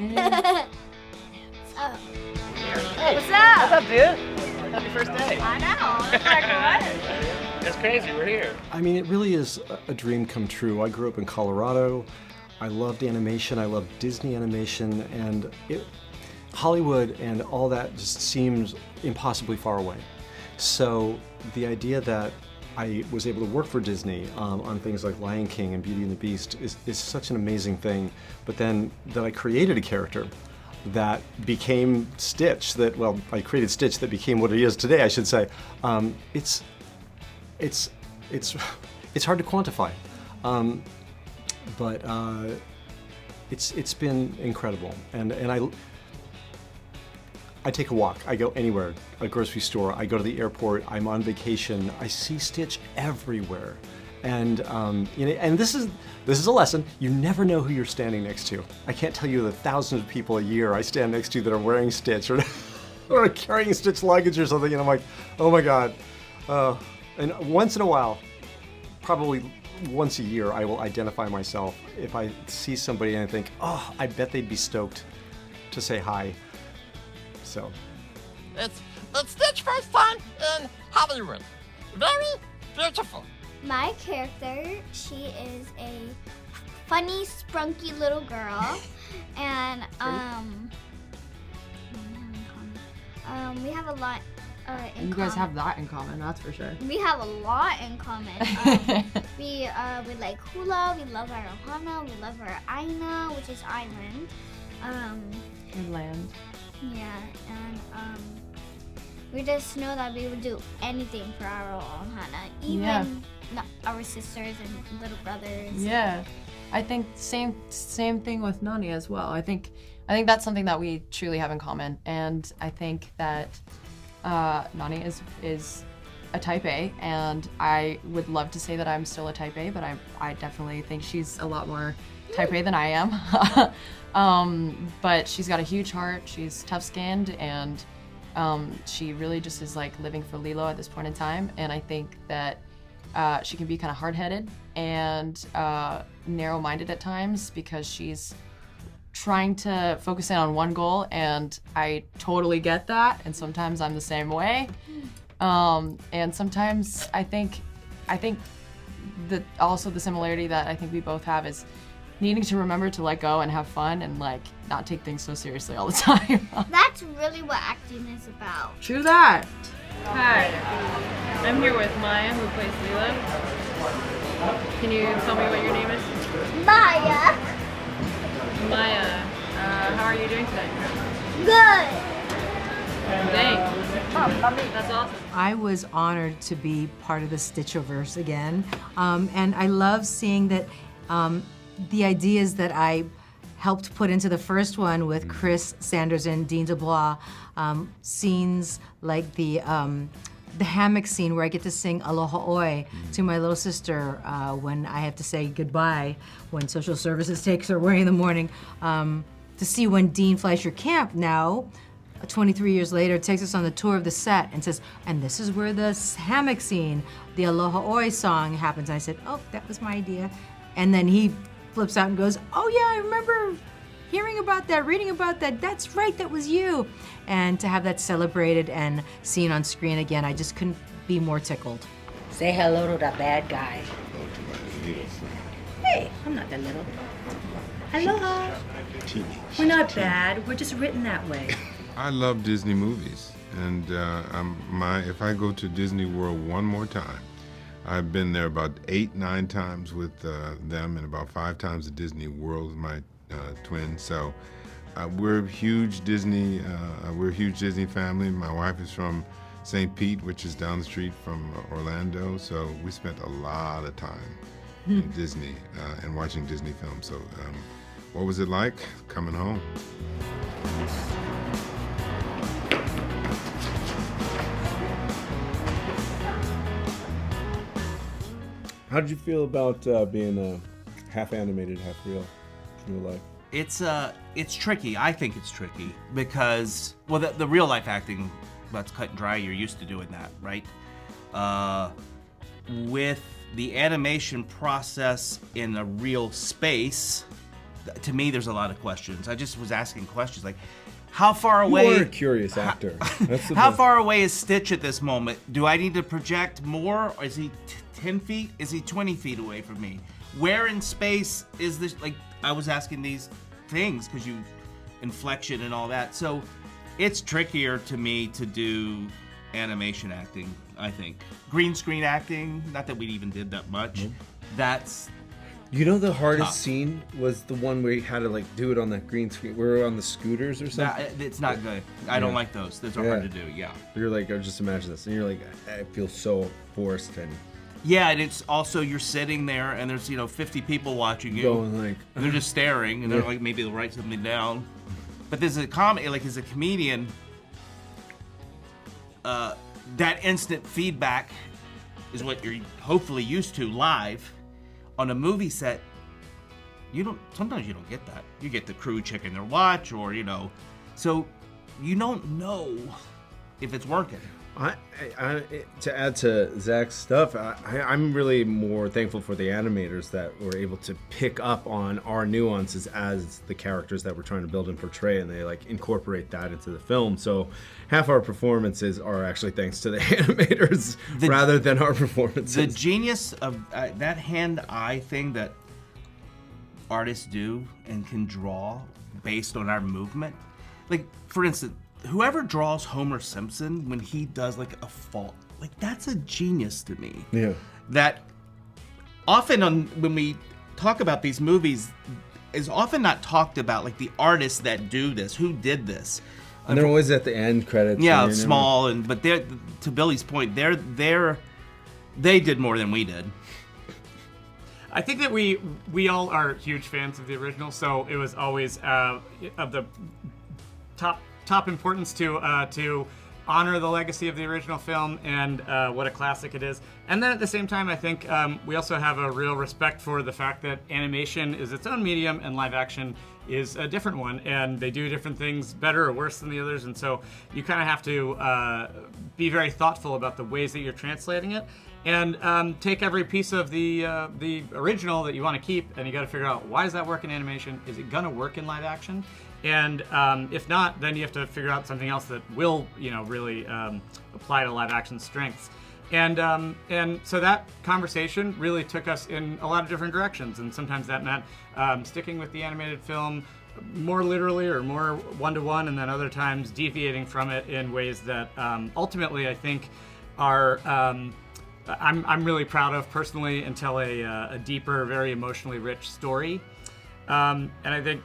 Hey, what's up? What's up, dude? Happy first day. I know. That's like, what? That's crazy. We're here. I mean, it really is a dream come true. I grew up in Colorado. I loved animation. I loved Disney animation, and Hollywood and all that just seems impossibly far away. So the idea that I was able to work for Disney on things like Lion King and Beauty and the Beast is such an amazing thing. But then that I created a character that became Stitch, I created Stitch that became what it is today, I should say. It's hard to quantify, but it's been incredible. And I take a walk, I go anywhere, a grocery store, I go to the airport, I'm on vacation, I see Stitch everywhere. And and this is a lesson. You never know who you're standing next to. I can't tell you the thousands of people a year I stand next to that are wearing Stitch or carrying Stitch luggage or something, and I'm like, oh my God. And once in a while, probably once a year, I will identify myself if I see somebody and I think, oh, I bet they'd be stoked to say hi. So. It's Stitch first time in Hollywood. Very beautiful. My character, she is a funny, spunky little girl, and we have a lot in common. You guys have that in common, that's for sure. We have a lot in common. We like hula, we love our ohana, we love our aina, which is island. Inland. Yeah, and we just know that we would do anything for our ohana, even our sisters and little brothers. Yeah, I think same thing with Nani as well. I think that's something that we truly have in common, and I think that Nani is a type A, and I would love to say that I'm still a type A, but I definitely think she's a lot more type A than I am. But she's got a huge heart, she's tough-skinned, and she really just is like living for Lilo at this point in time, and I think that she can be kind of hard-headed and narrow-minded at times because she's trying to focus in on one goal, and I totally get that, and sometimes I'm the same way. And sometimes I think that also the similarity that I think we both have is needing to remember to let go and have fun and like not take things so seriously all the time. That's really what acting is about. True that. Hi, I'm here with Maia, who plays Lilo. Can you tell me what your name is? Maya. Maya, how are you doing today? Good. Thanks. That's awesome. I was honored to be part of the Stitchoverse again, and I love seeing that the ideas that I helped put into the first one with Chris Sanders and Dean DeBlois, scenes like the hammock scene where I get to sing Aloha Oi to my little sister when I have to say goodbye when social services takes her away in the morning. To see when Dean Fleischer Camp now, 23 years later, takes us on the tour of the set and says, and this is where the hammock scene, the Aloha Oi song happens. I said, oh, that was my idea. And then he flips out and goes, oh yeah, I remember hearing about that, reading about that. That's right, that was you. And to have that celebrated and seen on screen again, I just couldn't be more tickled. Say hello to the bad guy. Hey, I'm not that little. Aloha. We're not bad, we're just written that way. I love Disney movies, and if I go to Disney World one more time, I've been there about 8-9 times with them, and about 5 times at Disney World with my twin. So we're a huge Disney family. My wife is from St. Pete, which is down the street from Orlando. So we spent a lot of time in Disney and watching Disney films. So what was it like coming home? How did you feel about being half animated, half real in real life? It's tricky. I think it's tricky because, well, the real life acting, that's cut and dry. You're used to doing that, right? With the animation process in a real space, to me, there's a lot of questions. I just was asking questions like, how far away? You are a curious actor. That's the How best. far away is Stitch at this moment? Do I need to project more? Or is he 10 feet? Is he 20 feet away from me? Where in space is this? Like, I was asking these things because you inflection and all that. So it's trickier to me to do animation acting, I think. Green screen acting, not that we even did that much. That's You know the hardest tough. scene was the one where you had to like do it on the green screen. We were on the scooters or something. it's not good. I don't like those. Those are hard to do, yeah. You're like, oh, just imagine this. And you're like, I feel so forced and Yeah, and it's also you're sitting there and there's 50 people watching you, going like, and they're just staring, and they're Yeah. like maybe they'll write something down. But there's a comedy, like as a comedian, that instant feedback is what you're hopefully used to live. On a movie set, sometimes you don't get that. You get the crew checking their watch, or so you don't know if it's working. To add to Zach's stuff, I'm really more thankful for the animators that were able to pick up on our nuances as the characters that we're trying to build and portray, and they like incorporate that into the film. So half our performances are actually thanks to the animators rather than our performances. The genius of that hand-eye thing that artists do and can draw based on our movement. Like, for instance, whoever draws Homer Simpson when he does like a fault, like that's a genius to me. Yeah. That often when we talk about these movies is often not talked about, like the artists that do this, who did this. And they're always at the end credits. Yeah, and small, but they're, to Billy's point, they did more than we did. I think that we all are huge fans of the original, so it was always of the top importance to honor the legacy of the original film and what a classic it is. And then at the same time, I think we also have a real respect for the fact that animation is its own medium and live action is a different one, and they do different things better or worse than the others, and so you kind of have to be very thoughtful about the ways that you're translating it, and take every piece of the original that you want to keep, and you got to figure out, why does that work in animation? Is it gonna work in live action? And if not, then you have to figure out something else that will, really apply to live action strengths. And so that conversation really took us in a lot of different directions. And sometimes that meant sticking with the animated film more literally or more one-to-one, and then other times deviating from it in ways that ultimately I think are I'm really proud of personally, and tell a deeper, very emotionally rich story. And I think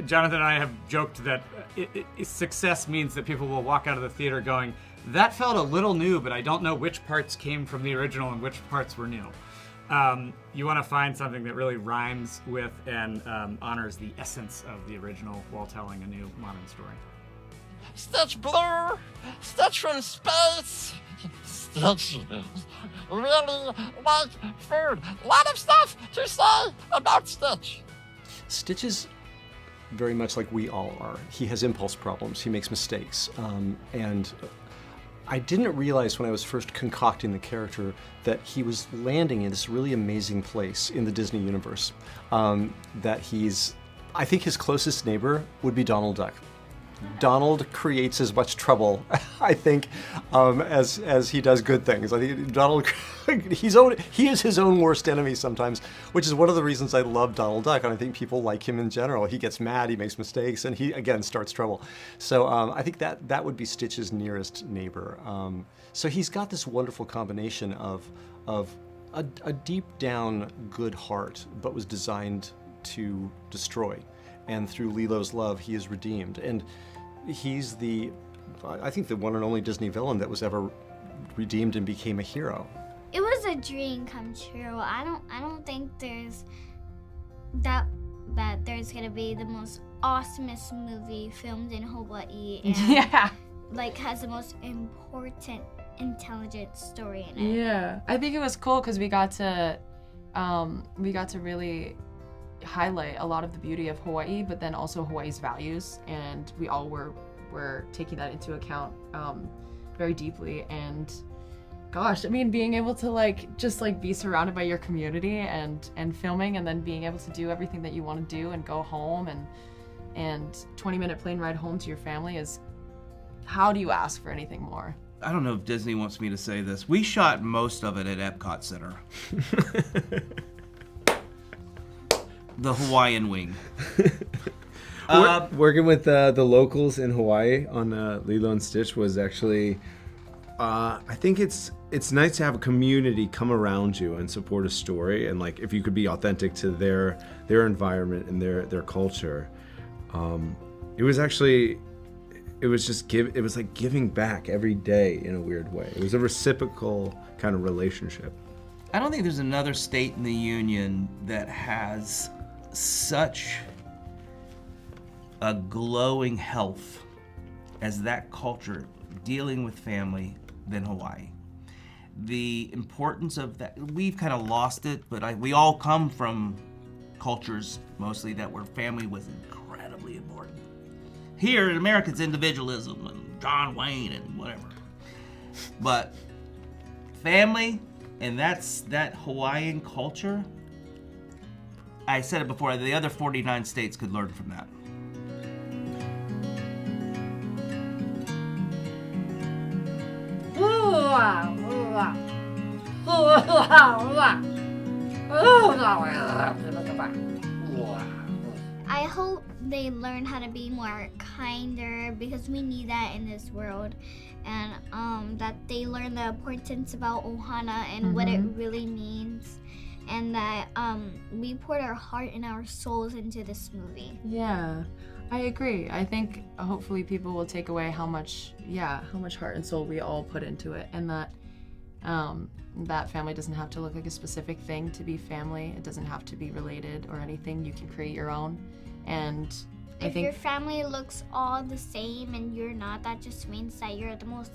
Jonathan and I have joked that success means that people will walk out of the theater going, that felt a little new, but I don't know which parts came from the original and which parts were new. You want to find something that really rhymes with and honors the essence of the original while telling a new modern story. Stitch Blue, Stitch from Space, Stitch really like food. A lot of stuff to say about Stitch. Stitch is very much like we all are. He has impulse problems. He makes mistakes. And I didn't realize when I was first concocting the character that he was landing in this really amazing place in the Disney universe. That I think his closest neighbor would be Donald Duck. Donald creates as much trouble, I think, as he does good things. I think Donald, he is his own worst enemy sometimes, which is one of the reasons I love Donald Duck, and I think people like him in general. He gets mad, he makes mistakes, and he, again, starts trouble. So I think that would be Stitch's nearest neighbor. So he's got this wonderful combination of a deep down good heart, but was designed to destroy. And through Lilo's love, he is redeemed. And he's I think the one and only Disney villain that was ever redeemed and became a hero. It was a dream come true. I don't think there's that there's gonna be the most awesomest movie filmed in Hawaii and has the most important, intelligent story in it. Yeah, I think it was cool because we got to really highlight a lot of the beauty of Hawaii, but then also Hawaii's values, and we all were taking that into account very deeply, and gosh, I mean, being able to like just like be surrounded by your community and filming, and then being able to do everything that you want to do and go home, and 20-minute plane ride home to your family is, how do you ask for anything more? I don't know if Disney wants me to say this. We shot most of it at Epcot Center. The Hawaiian wing. Working with the locals in Hawaii on Lilo and Stitch was actually, I think it's nice to have a community come around you and support a story, and like if you could be authentic to their environment and their culture. It was like giving back every day in a weird way. It was a reciprocal kind of relationship. I don't think there's another state in the union that has such a glowing health as that culture dealing with family than Hawaii. The importance of that, we've kind of lost it, but we all come from cultures mostly that where family was incredibly important. Here in America, it's individualism and John Wayne and whatever. But family, and that Hawaiian culture, I said it before, the other 49 states could learn from that. I hope they learn how to be more kinder, because we need that in this world, and that they learn the importance about ohana and what it really means, and that we poured our heart and our souls into this movie. Yeah, I agree. I think hopefully people will take away how much heart and soul we all put into it, and that that family doesn't have to look like a specific thing to be family. It doesn't have to be related or anything. You can create your own. And I think your family looks all the same and you're not, that just means that you're the most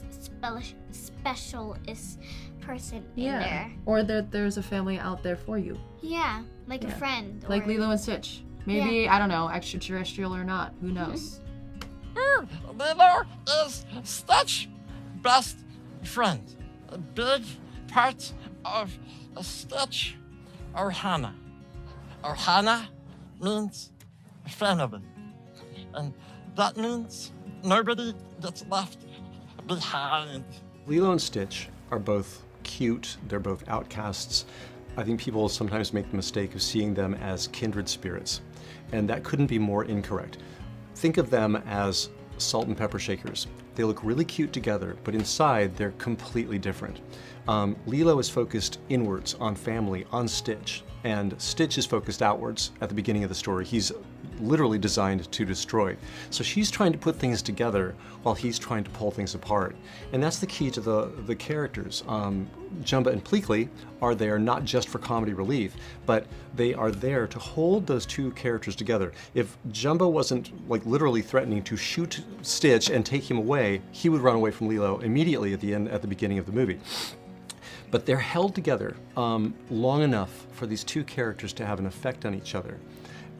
specialist person in there. Or that there's a family out there for you. Yeah, like a friend. Like Lilo and Stitch. Maybe, I don't know, extraterrestrial or not. Who knows? Lilo is Stitch's best friend. A big part of Stitch ohana. Ohana means family. And that means nobody gets left behind. Lilo and Stitch are both cute, they're both outcasts. I think people sometimes make the mistake of seeing them as kindred spirits, and that couldn't be more incorrect. Think of them as salt and pepper shakers. They look really cute together, but inside they're completely different. Lilo is focused inwards on family, on Stitch, and Stitch is focused outwards at the beginning of the story. He's literally designed to destroy. So she's trying to put things together while he's trying to pull things apart. And that's the key to the characters. Jumba and Pleakley are there not just for comedy relief, but they are there to hold those two characters together. If Jumba wasn't like literally threatening to shoot Stitch and take him away, he would run away from Lilo immediately at the beginning of the movie. But they're held together long enough for these two characters to have an effect on each other.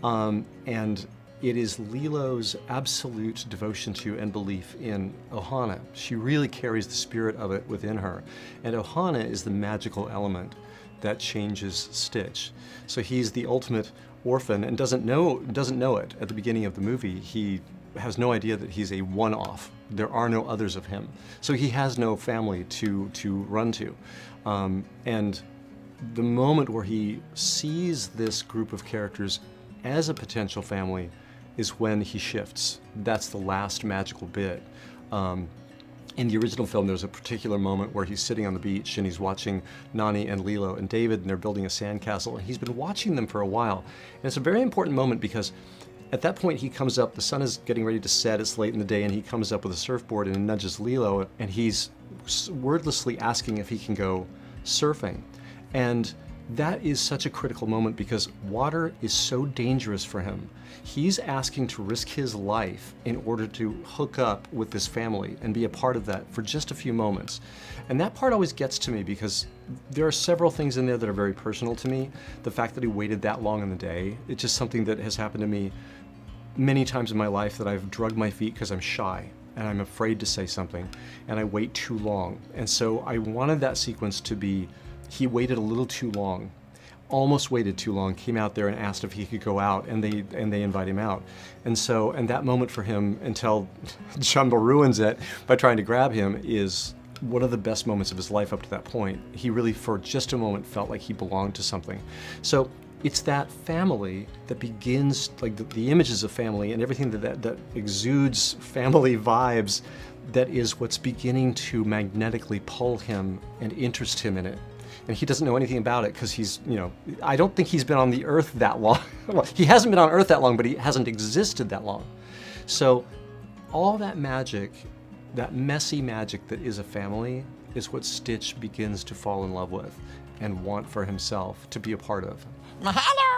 And it is Lilo's absolute devotion to and belief in ohana. She really carries the spirit of it within her. And ohana is the magical element that changes Stitch. So he's the ultimate orphan and doesn't know it at the beginning of the movie. He has no idea that he's a one-off. There are no others of him. So he has no family to run to. And the moment where he sees this group of characters as a potential family is when he shifts. That's the last magical bit. In the original film, there's a particular moment where he's sitting on the beach and he's watching Nani and Lilo and David, and they're building a sandcastle, and he's been watching them for a while. And it's a very important moment because at that point he comes up, the sun is getting ready to set, it's late in the day, and he comes up with a surfboard and nudges Lilo, and he's wordlessly asking if he can go surfing. And that is such a critical moment because water is so dangerous for him. He's asking to risk his life in order to hook up with this family and be a part of that for just a few moments. And that part always gets to me because there are several things in there that are very personal to me. The fact that he waited that long in the day, it's just something that has happened to me many times in my life, that I've drugged my feet because I'm shy. and I'm afraid to say something, and I wait too long. And so I wanted that sequence to be, he waited a little too long, almost waited too long, came out there and asked if he could go out, and they invite him out. And so, and that moment for him, until Jumbo ruins it by trying to grab him, is one of the best moments of his life up to that point. He really, for just a moment, felt like he belonged to something. So it's that family that begins, like the images of family and everything that exudes family vibes, that is what's beginning to magnetically pull him and interest him in it. And he doesn't know anything about it because he's, you know, I don't think he's been on the earth that long. Well, he hasn't been on earth that long, but he hasn't existed that long. So all that magic, that messy magic that is a family, is what Stitch begins to fall in love with and want for himself to be a part of. Mahalo!